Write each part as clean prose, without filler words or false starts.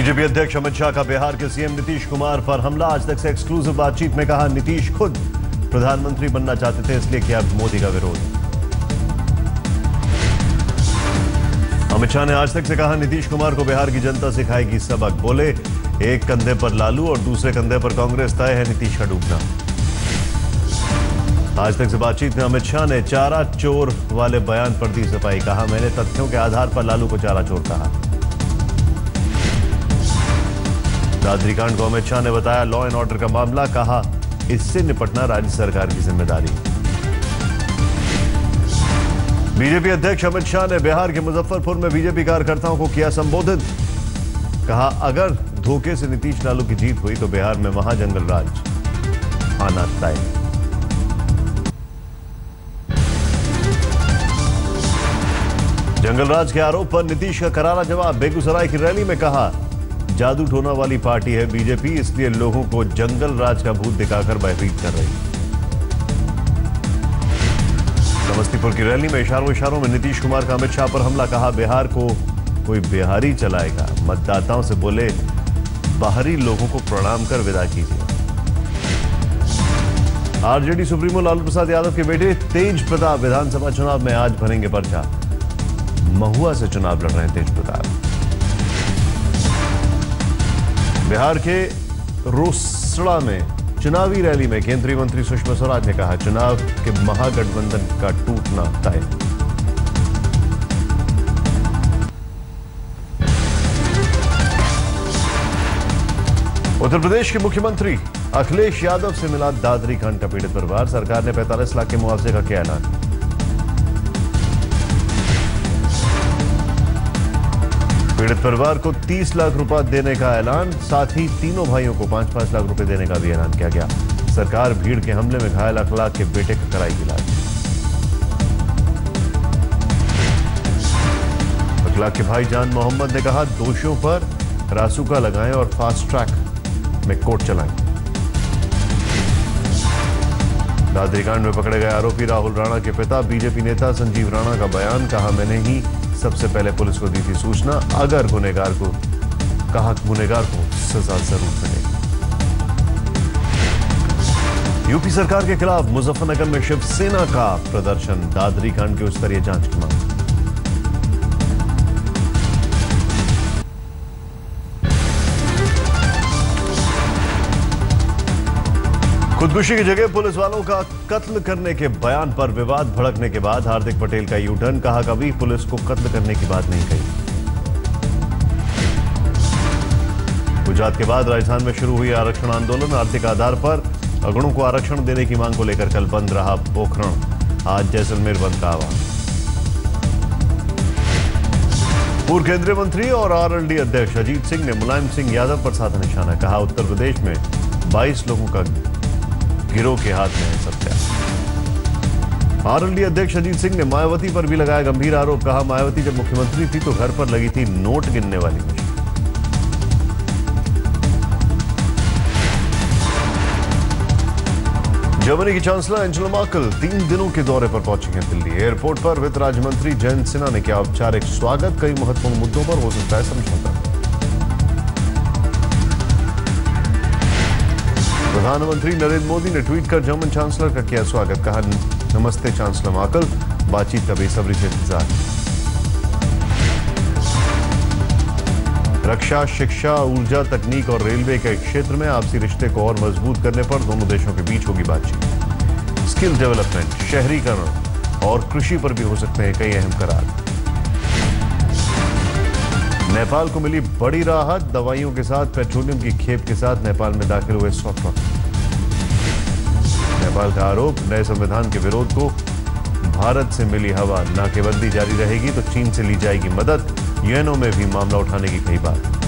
BJP अध्यक्ष अमित शाह का बिहार के सीएम नीतीश कुमार पर हमला। आज तक से एक्सक्लूसिव बातचीत में कहा, नीतीश खुद प्रधानमंत्री बनना चाहते थे, इसलिए किया मोदी का विरोध। अमित शाह ने आज तक से कहा, नीतीश कुमार को बिहार की जनता सिखाएगी सबक। बोले, एक कंधे पर लालू और दूसरे कंधे पर कांग्रेस, तय है नीतीश का डूबना। आज तक से बातचीत में अमित शाह ने चारा चोर वाले बयान पर दी सफाई। कहा, मैंने तथ्यों के आधार पर लालू को चारा चोर कहा। दादरी कांड को अमित शाह ने बताया लॉ एंड ऑर्डर का मामला। कहा, इससे निपटना राज्य सरकार की जिम्मेदारी। बीजेपी अध्यक्ष अमित शाह ने बिहार के मुजफ्फरपुर में बीजेपी कार्यकर्ताओं को किया संबोधित। कहा, अगर धोखे से नीतीश लालू की जीत हुई तो बिहार में महाजंगल राज आना तय। जंगल राज के आरोप पर नीतीश का करारा जवाब। बेगूसराय की रैली में कहा, जादू टोना वाली पार्टी है बीजेपी, इसलिए लोगों को जंगल राज का भूत दिखाकर भयभीत कर रही। समस्तीपुर की रैली में इशारों में नीतीश कुमार का अमित शाह पर हमला। कहा, बिहार को कोई बिहारी चलाएगा। मतदाताओं से बोले, बाहरी लोगों को प्रणाम कर विदा कीजिए। आरजेडी सुप्रीमो लालू प्रसाद यादव के बेटे तेज प्रताप विधानसभा चुनाव में आज भरेंगे पर्चा। महुआ से चुनाव लड़ रहे हैं तेज प्रताप। बिहार के रोसड़ा में चुनावी रैली में केंद्रीय मंत्री सुषमा स्वराज ने कहा, चुनाव के महागठबंधन का टूटना तय। उत्तर प्रदेश के मुख्यमंत्री अखिलेश यादव से मिला दादरी कांड का पीड़ित परिवार। सरकार ने 45 लाख के मुआवजे का किया ऐलान। पीड़ित परिवार को 30 लाख रुपए देने का ऐलान। साथ ही तीनों भाइयों को 5-5 लाख रुपए देने का भी ऐलान किया गया। सरकार भीड़ के हमले में घायल अखलाक के बेटे का कराएगी इलाज। अखलाक के भाई जान मोहम्मद ने कहा, दोषियों पर रासुका लगाएं और फास्ट ट्रैक में कोर्ट चलाएं। दादरी कांड में पकड़े गए आरोपी राहुल राणा के पिता बीजेपी नेता संजीव राणा का बयान। कहा, मैंने ही सबसे पहले पुलिस को दी थी सूचना। अगर गुनहगार को सजा जरूर मिलेगी। यूपी सरकार के खिलाफ मुजफ्फरनगर में शिवसेना का प्रदर्शन। दादरी कांड की उच्च स्तरीय जांच की मांग। खुदकुशी की जगह पुलिस वालों का कत्ल करने के बयान पर विवाद भड़कने के बाद हार्दिक पटेल का यू टर्न। कहा, कभी पुलिस को कत्ल करने की बात नहीं कही। गुजरात के बाद राजस्थान में शुरू हुई आरक्षण आंदोलन। आर्थिक आधार पर अगड़ों को आरक्षण देने की मांग को लेकर कल बंद रहा पोखरण। आज जैसलमेर बंद का आह्वान। पूर्व केंद्रीय मंत्री और आरएलडी अध्यक्ष अजीत सिंह ने मुलायम सिंह यादव पर साधा निशाना। कहा, उत्तर प्रदेश में 22 लोगों का गिरोह के हाथ में है सत्या। आरएलडी अध्यक्ष अजीत सिंह ने मायावती पर भी लगाया गंभीर आरोप। कहा, मायावती जब मुख्यमंत्री थी तो घर पर लगी थी नोट गिनने वाली मशीन। जर्मनी की चांसलर एंजेला मर्केल 3 दिनों के दौरे पर पहुंची हैं दिल्ली। एयरपोर्ट पर वित्त राज्य मंत्री जयंत सिन्हा ने किया औपचारिक स्वागत। कई महत्वपूर्ण मुद्दों पर हो सकता है समझौता। प्रधानमंत्री नरेंद्र मोदी ने ट्वीट कर जर्मन चांसलर का किया स्वागत। कहा, नमस्ते चांसलर मर्केल, बातचीत का बेसब्री से इंतजार। रक्षा, शिक्षा, ऊर्जा, तकनीक और रेलवे के क्षेत्र में आपसी रिश्ते को और मजबूत करने पर दोनों देशों के बीच होगी बातचीत। स्किल डेवलपमेंट, शहरीकरण और कृषि पर भी हो सकते हैं कई अहम करार। नेपाल को मिली बड़ी राहत। दवाइयों के साथ पेट्रोलियम की खेप के साथ नेपाल में दाखिल हुए 100 ट्रक। नेपाल का आरोप, नए संविधान के विरोध को भारत से मिली हवा। नाकेबंदी जारी रहेगी तो चीन से ली जाएगी मदद। यूएनओ में भी मामला उठाने की कही बात।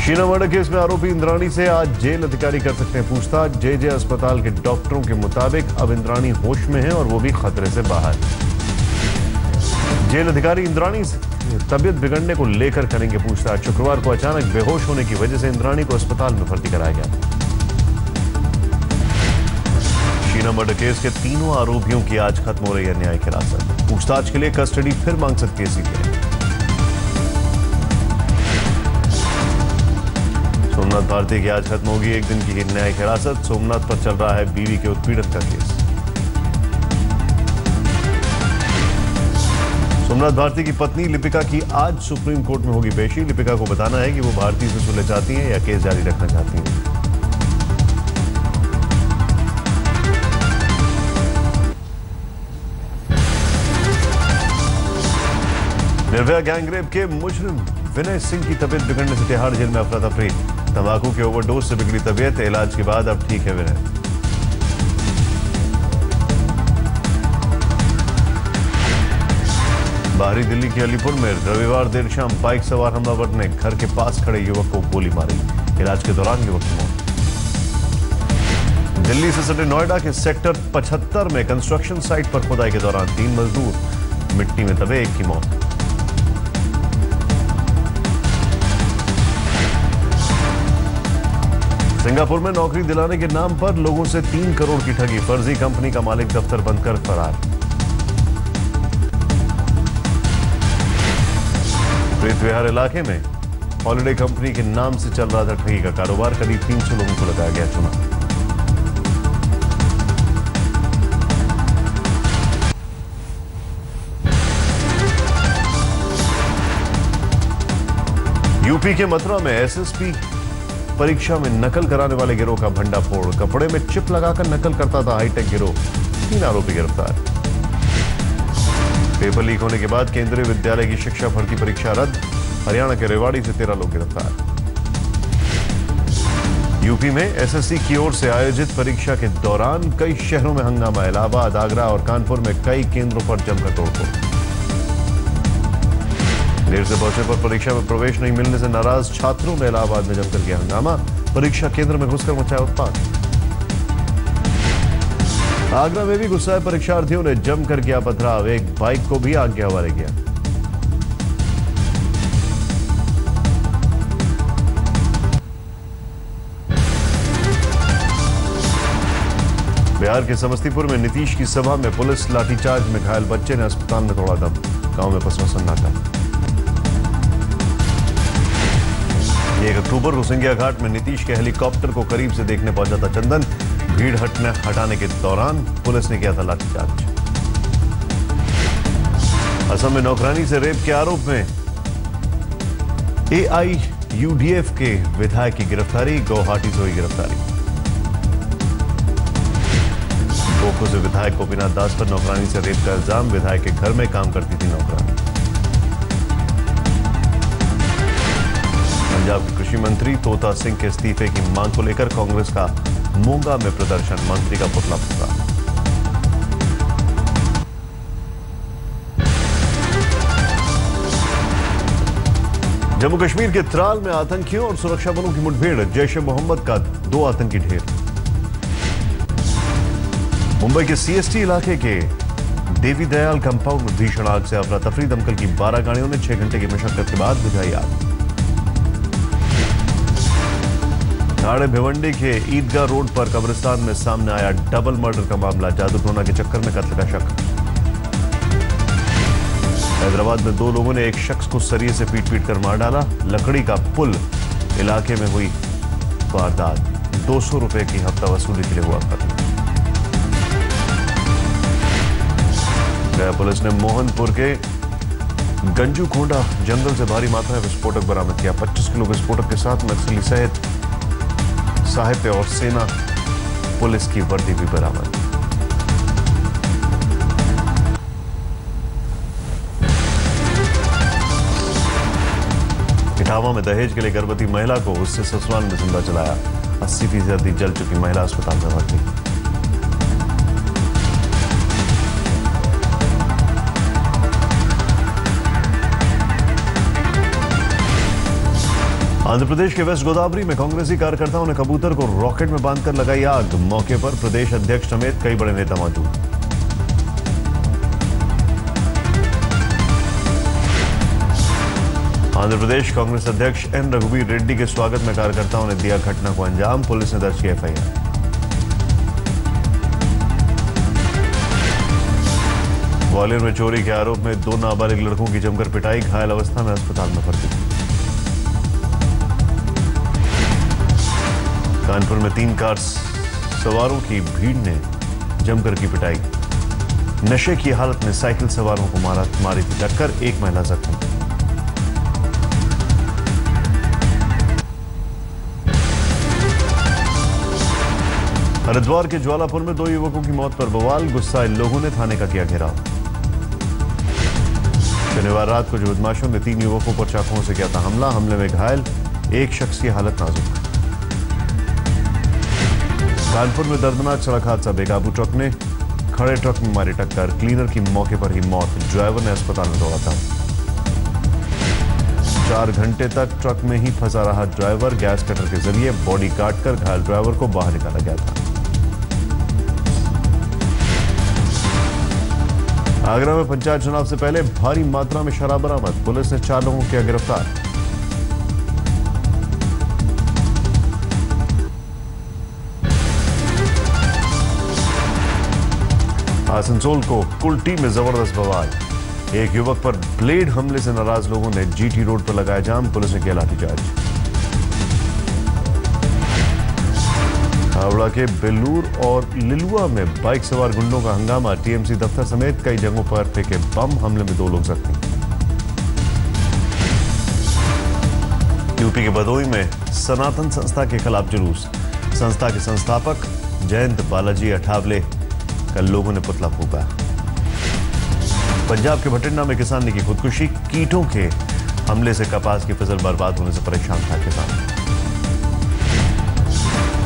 शीना मर्डर केस में आरोपी इंद्राणी से आज जेल अधिकारी कर सकते हैं पूछताछ। जेजे अस्पताल के डॉक्टरों के मुताबिक अब इंद्राणी होश में है और वो भी खतरे से बाहर। जेल अधिकारी इंद्राणी से तबियत बिगड़ने को लेकर करेंगे पूछताछ। शुक्रवार को अचानक बेहोश होने की वजह से इंद्राणी को अस्पताल में भर्ती कराया गया। मीना मर्डर केस के तीनों आरोपियों की आज खत्म हो रही है न्यायिक हिरासत। पूछताछ के लिए कस्टडी फिर मांग सकती है सीबीआई। सोमनाथ भारती की आज खत्म होगी एक दिन की न्यायिक हिरासत। सोमनाथ पर चल रहा है बीवी के उत्पीड़न का केस। सोमनाथ भारती की पत्नी लिपिका की आज सुप्रीम कोर्ट में होगी पेशी। लिपिका को बताना है कि वो भारती से सुलह चाहती हैं या केस जारी रखना चाहती हैं। निर्भया गैंगरेप के मुजरिम विनय सिंह की तबीयत बिगड़ने से तिहाड़ जेल में अफरा तफरी। तंबाकू के ओवरडोज से बिगड़ी तबीयत, इलाज के बाद अब ठीक है विनय। बाहरी दिल्ली के अलीपुर में रविवार देर शाम बाइक सवार हमलावर ने घर के पास खड़े युवक को गोली मारी। इलाज के दौरान युवक की मौत। दिल्ली से सटे नोएडा के सेक्टर 75 में कंस्ट्रक्शन साइट पर खुदाई के दौरान 3 मजदूर मिट्टी में दबे, एक की मौत। सिंगापुर में नौकरी दिलाने के नाम पर लोगों से 3 करोड़ की ठगी। फर्जी कंपनी का मालिक दफ्तर बंद कर फरार। प्रीत विहार इलाके में हॉलिडे कंपनी के नाम से चल रहा था ठगी का कारोबार। करीब 300 लोगों को लगाया गया चुना। यूपी के मथुरा में एसएसपी परीक्षा में नकल कराने वाले गिरोह का भंडाफोड़। कपड़े में चिप लगाकर नकल करता था हाईटेक गिरोह। 3 आरोपी गिरफ्तार। पेपर लीक होने के बाद केंद्रीय विद्यालय की शिक्षा भर्ती परीक्षा रद्द। हरियाणा के रेवाड़ी से 13 लोग गिरफ्तार। यूपी में एसएससी की ओर से आयोजित परीक्षा के दौरान कई शहरों में हंगामा। इलाहाबाद, आगरा और कानपुर में कई केंद्रों पर जमकर तोड़फोड़। देर से पहुंचे पर परीक्षा में प्रवेश नहीं मिलने से नाराज छात्रों ने इलाहाबाद में जमकर किया हंगामा। परीक्षा केंद्र में घुसकर मचाया उत्पात। आगरा में भी गुस्साए परीक्षार्थियों ने जमकर किया पथराव। एक बाइक को भी आग के हवाले किया। बिहार के समस्तीपुर में नीतीश की सभा में पुलिस लाठीचार्ज में घायल बच्चे ने अस्पताल में तोड़ा दम। गांव में पसरा सन्नाटा। 1 अक्टूबर को सिंघिया घाट में नीतीश के हेलीकॉप्टर को करीब से देखने पहुंचा था चंदन। भीड़ हटाने के दौरान पुलिस ने किया था लाठीचार्ज। असम में नौकरानी से रेप के आरोप में AIUDF के विधायक की गिरफ्तारी। गुवाहाटी से हुई गिरफ्तारी। बोको से विधायक गोपीनाथ दास पर नौकरानी से रेप का इल्जाम। विधायक के घर में काम करती थी नौकरानी। पंजाब के कृषि मंत्री तोता सिंह के इस्तीफे की मांग को लेकर कांग्रेस का मोगा में प्रदर्शन। मंत्री का पुतला फूका। जम्मू कश्मीर के त्राल में आतंकियों और सुरक्षा बलों की मुठभेड़। जैश ए मोहम्मद का 2 आतंकी ढेर। मुंबई के CST इलाके के देवी दयाल कंपाउंड में भीषण आग से अफरा तफरी। दमकल की 12 गाड़ियों ने 6 घंटे की मशक्कत के बाद बुझाई आग। ठाणे भिवंडी के ईदगाह रोड पर कब्रिस्तान में सामने आया डबल मर्डर का मामला। जादू टोना के चक्कर में कत्ल का शक। हैदराबाद में 2 लोगों ने एक शख्स को सरिये से पीट कर मार डाला। लकड़ी का पुल इलाके में हुई वारदात। 200 रुपए की हफ्ता वसूली के लिए हुआ कत्ल। गया पुलिस ने मोहनपुर के गंजू कोंडा जंगल से भारी मात्रा में विस्फोटक बरामद किया। 25 किलो विस्फोटक के साथ नक्सली सहित साहित्य और सेना पुलिस की वर्दी भी बरामद। इटावा में दहेज के लिए गर्भवती महिला को उससे ससुराल में जिंदा जलाया। 80% जल चुकी महिला अस्पताल में भर्ती। आंध्र प्रदेश के वेस्ट गोदावरी में कांग्रेसी कार्यकर्ताओं ने कबूतर को रॉकेट में बांधकर लगाई आग। मौके पर प्रदेश अध्यक्ष समेत कई बड़े नेता मौजूद। आंध्र प्रदेश कांग्रेस अध्यक्ष एन रघुवीर रेड्डी के स्वागत में कार्यकर्ताओं ने दिया घटना को अंजाम। पुलिस ने दर्ज किया FIR। ग्वालियर में चोरी के आरोप में 2 नाबालिग लड़कों की जमकर पिटाई, घायल अवस्था में अस्पताल में भर्ती। कानपुर में 3 कार सवारों की भीड़ ने जमकर की पिटाई, नशे की हालत में साइकिल सवारों को मारी थी टक्कर, 1 महिला जख्मी। हरिद्वार के ज्वालापुर में 2 युवकों की मौत पर बवाल, गुस्साए लोगों ने थाने का किया घेराव। शनिवार रात को जो बदमाशों ने 3 युवकों पर चाकुओं से किया था हमला, हमले में घायल 1 शख्स की हालत नाजुक। कानपुर में दर्दनाक सड़क हादसा, बेकाबू ट्रक ने खड़े ट्रक में मारी टक्कर, क्लीनर की मौके पर ही मौत, ड्राइवर ने अस्पताल में दौड़ा था। 4 घंटे तक ट्रक में ही फंसा रहा ड्राइवर, गैस कटर के जरिए बॉडी काटकर घायल ड्राइवर को बाहर निकाला गया था। आगरा में पंचायत चुनाव से पहले भारी मात्रा में शराब बरामद, पुलिस ने 4 लोगों किया गिरफ्तार। आसनसोल को कुल्टी में जबरदस्त बवाल, एक युवक पर ब्लेड हमले से नाराज लोगों ने जीटी रोड पर लगाया जाम, पुलिस ने किया लाठीचार्ज। हावड़ा के बेलूर और लिलुआ में बाइक सवार गुंडों का हंगामा, टीएमसी दफ्तर समेत कई जगहों पर फेंके बम, हमले में 2 लोग जख्मी। यूपी के भदोही में सनातन संस्था के खिलाफ जुलूस, संस्था के संस्थापक जयंत बालाजी अठावले का लोगों ने पुतला फूंका। पंजाब के भटिंडा में किसान ने की खुदकुशी, कीटों के हमले से कपास की फसल बर्बाद होने से परेशान था किसान।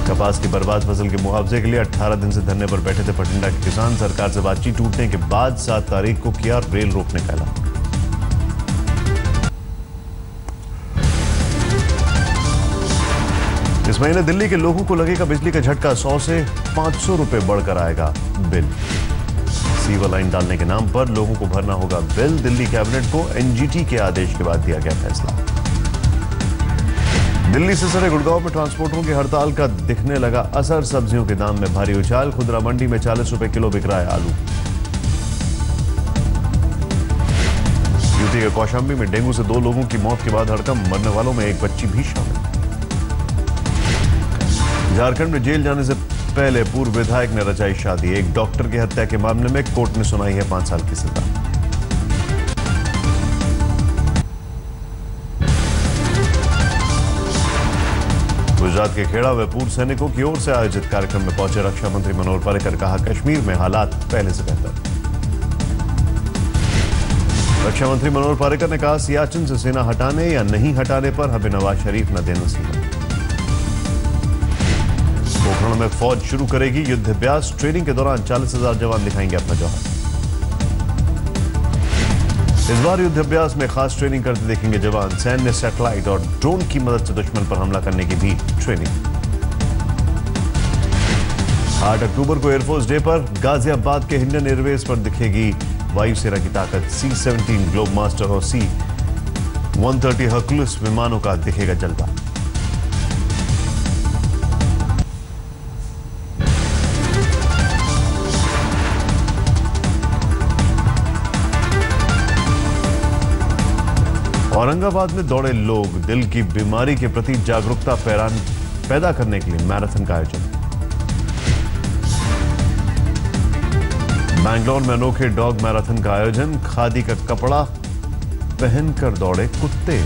कपास की बर्बाद फसल के मुआवजे के लिए 18 दिन से धरने पर बैठे थे भटिंडा के किसान, सरकार से बातचीत टूटने के बाद 7 तारीख को किया रेल रोकने का ऐलान। इस महीने दिल्ली के लोगों को लगेगा बिजली का झटका, 100 से 500 रुपए बढ़कर आएगा बिल। सीवर लाइन डालने के नाम पर लोगों को भरना होगा बिल, दिल्ली कैबिनेट को एनजीटी के आदेश के बाद दिया गया फैसला। दिल्ली से सरे गुड़गांव में ट्रांसपोर्टरों की हड़ताल का दिखने लगा असर, सब्जियों के दाम में भारी उछाल, खुदरा मंडी में 40 रुपए किलो बिक रहा है आलू। यूपी के कौशाम्बी में डेंगू से 2 लोगों की मौत के बाद हड़कंप, मरने वालों में एक बच्ची भी शामिल। झारखंड में जेल जाने से पहले पूर्व विधायक ने रचाई शादी, एक डॉक्टर की हत्या के मामले में कोर्ट ने सुनाई है 5 साल की सजा। गुजरात के खेड़ा में पूर्व सैनिकों की ओर से आयोजित कार्यक्रम में पहुंचे रक्षा मंत्री मनोहर पर्रिकर, कहा कश्मीर में हालात पहले से बेहतर। रक्षा मंत्री मनोहर पर्रिकर ने कहा सियाचिन से सेना हटाने या नहीं हटाने पर हमें नवाज शरीफ न देना सीखा। पोखरण में फौज शुरू करेगी युद्धाभ्यास, ट्रेनिंग के दौरान 40,000 जवान दिखाएंगे अपना जौहर। इस बार युद्धाभ्यास में खास ट्रेनिंग करते देखेंगे जवान, सैन्य सैटेलाइट और ड्रोन की मदद से दुश्मन पर हमला करने की भी ट्रेनिंग। 8 अक्टूबर को एयरफोर्स डे पर गाजियाबाद के हिंडन एयरवेज पर दिखेगी वायुसेना की ताकत, C-17 ग्लोब मास्टर और C-130 हर्कुलस विमानों का दिखेगा जलवा। औरंगाबाद में दौड़े लोग, दिल की बीमारी के प्रति जागरूकता पैदा करने के लिए मैराथन का आयोजन। बैंगलोर में अनोखे डॉग मैराथन का आयोजन, खादी का कपड़ा पहनकर दौड़े कुत्ते।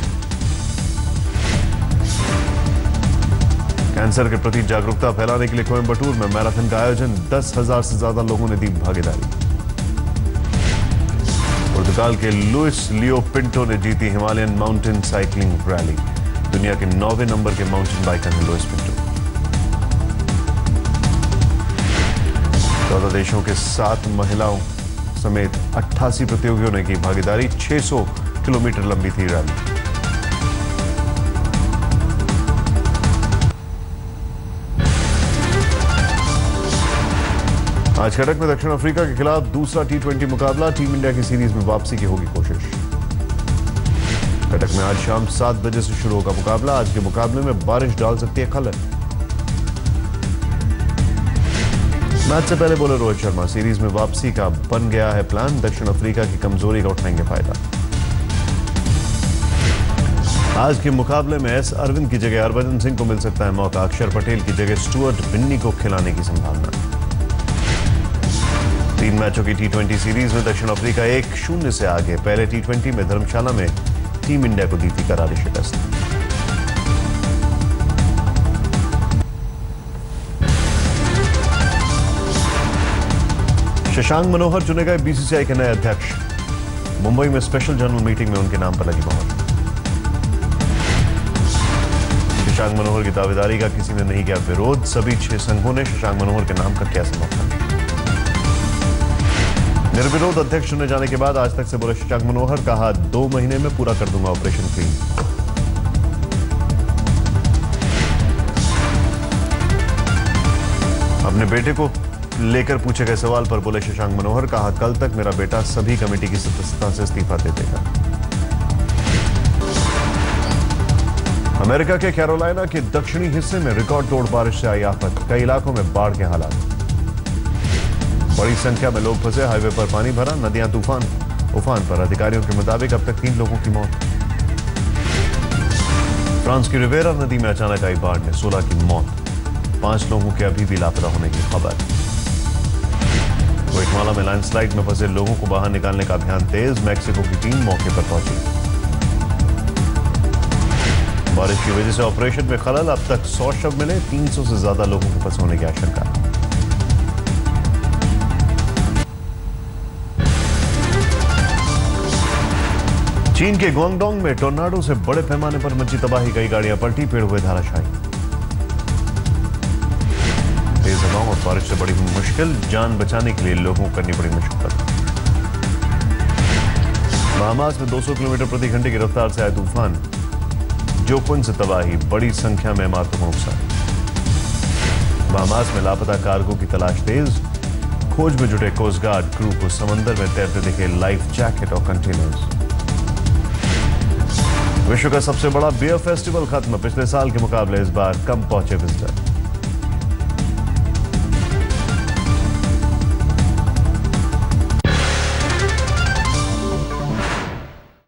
कैंसर के प्रति जागरूकता फैलाने के लिए कोयंबटूर में मैराथन का आयोजन, 10,000 से ज्यादा लोगों ने दी भागीदारी। पुर्तगाल के लुइस लियो पिंटो ने जीती हिमालयन माउंटेन साइकिलिंग रैली, दुनिया के 9वें नंबर के माउंटेन बाइकर हैं लुइस पिंटो। 14 देशों के 7 महिलाओं समेत 88 प्रतियोगियों ने की भागीदारी, 600 किलोमीटर लंबी थी रैली। आज कटक में दक्षिण अफ्रीका के खिलाफ दूसरा T20 मुकाबला, टीम इंडिया की सीरीज में वापसी की होगी कोशिश। कटक में आज शाम 7 बजे से शुरू होगा मुकाबला, आज के मुकाबले में बारिश डाल सकती है खलल। मैच से पहले बोले रोहित शर्मा, सीरीज में वापसी का बन गया है प्लान, दक्षिण अफ्रीका की कमजोरी का उठाएंगे फायदा। आज के मुकाबले में एस अरविंद की जगह हरभजन सिंह को मिल सकता है मौका, अक्षर पटेल की जगह स्टुअर्ट बिन्नी को खिलाने की संभावना। 3 मैचों की टी20 सीरीज में दक्षिण अफ्रीका 1-0 से आगे। पहले टी20 में धर्मशाला में टीम इंडिया को दी थी करारी शिकस्त। शशांक मनोहर चुने गए बीसीसीआई के नए अध्यक्ष, मुंबई में स्पेशल जनरल मीटिंग में उनके नाम पर लगी मोहर। शशांक मनोहर की दावेदारी का किसी ने नहीं किया विरोध, सभी 6 संघों ने शशांक मनोहर के नाम का किया समर्थन। निर्विरोध अध्यक्ष चुने जाने के बाद आज तक से बोले शशांक मनोहर, कहा 2 महीने में पूरा कर दूंगा ऑपरेशन क्लीन। अपने बेटे को लेकर पूछे गए सवाल पर बोले शशांक मनोहर, कहा कल तक मेरा बेटा सभी कमेटी की सदस्यता से इस्तीफा दे देगा। अमेरिका के कैरोलिना के दक्षिणी हिस्से में रिकॉर्ड तोड़ बारिश से आई आफत, कई इलाकों में बाढ़ के हालात। बड़ी संख्या में लोग फंसे, हाईवे पर पानी भरा, नदियां उफान पर। अधिकारियों के मुताबिक अब तक 3 लोगों की मौत। फ्रांस की रिवेरा नदी में अचानक आई बाढ़ में 16 की मौत, 5 लोगों के अभी भी लापता होने की खबर। ग्वाटेमाला में लैंडस्लाइड में फंसे लोगों को बाहर निकालने का अभियान तेज, मैक्सिको की टीम मौके पर पहुंची। बारिश की वजह से ऑपरेशन में खलल, अब तक 100 शव मिले, 300 से ज्यादा लोगों के फंसे होने की आशंका। चीन के ग्वांगडोंग में टोर्नाडो से बड़े पैमाने पर मची तबाही, कई गाड़ियां पलटी, पेड़ हुए धाराशायी। तेज हवाओं और बारिश से बड़ी मुश्किल, जान बचाने के लिए लोगों को करनी पड़ी मशक्कत। बहामास में 200 किलोमीटर प्रति घंटे की रफ्तार से आए तूफान, जोकुन से तबाही, बड़ी संख्या में इमारतों को नुकसान। बहामास में लापता कार्गो की तलाश तेज, खोज में जुटे कोस्ट गार्ड क्रू को समंदर में तैरते दिखे लाइफ जैकेट और कंटेनर्स। विश्व का सबसे बड़ा बियर फेस्टिवल खत्म, पिछले साल के मुकाबले इस बार कम पहुंचे विजिटर।